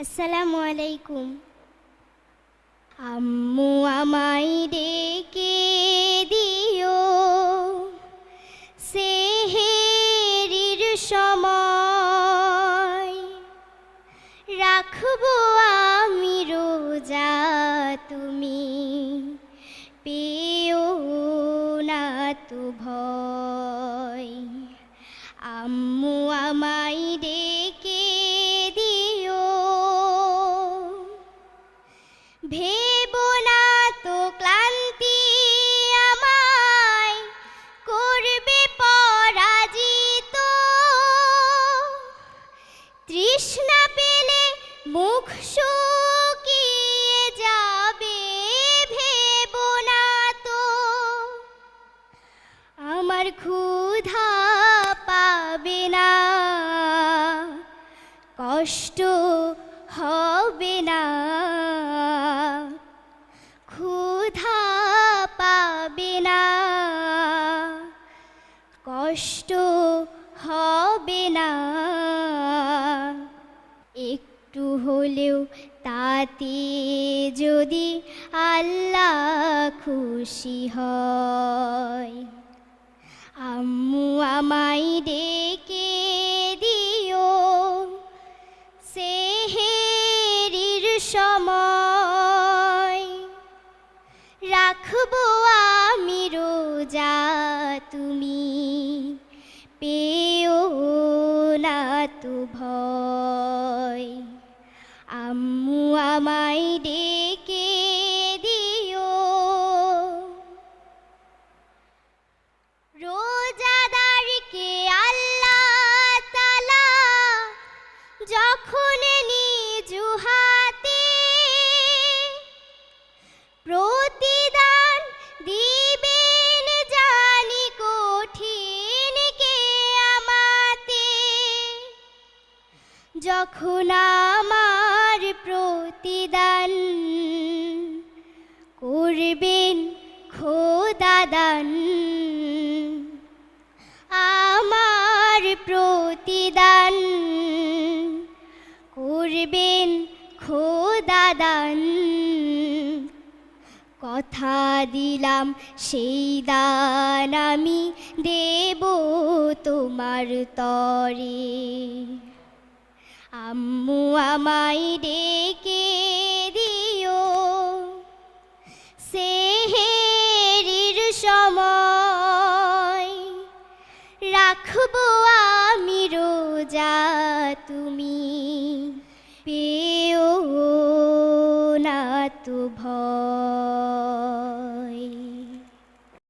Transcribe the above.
আসসালামু আলাইকুম। আম্মু আমায় ডেকে দিও সেহেরির সময়, রাখবো আমি রোজা, তুমি পেও না তো ভয়। আম্মু আমায় ডেকে দিও, ভেবো না তো ক্লান্তি আমায় করবে পরাজিত। তৃষ্ণা পেলে মুখ শুকিয়ে যাবে, ভেবো না তো। আমার ক্ষুধা পাবে না, কষ্ট হবে না। ক্ষুধা পাবে না, কষ্ট হবে না। একটু হলেও তাতে যদি আল্লাহ খুশি হয়। আম্মু আমায় ডেকে দিও সেহেরির সময়, রাখবো আমি রোজা, তুমি পেও না তো ভয়। আম্মু আমায় ডেকে দিও। রোজাদারকে আল্লাহ তাআলা যখন নিজ হাতে প্রতিদান দিবেন জানি কঠিন কিয়ামতে। যখন আমার প্রতিদান করবেন খোদা দান, আমার প্রতিদান করবেন খোদা দান। কথা দিলাম সেই দান আমি দেব তোমার তরে। আম্মু আমায় ডেকে দিও সেহেরির সময়, রাখবো আমি রোজা, তুমি পেও না তো ভয়।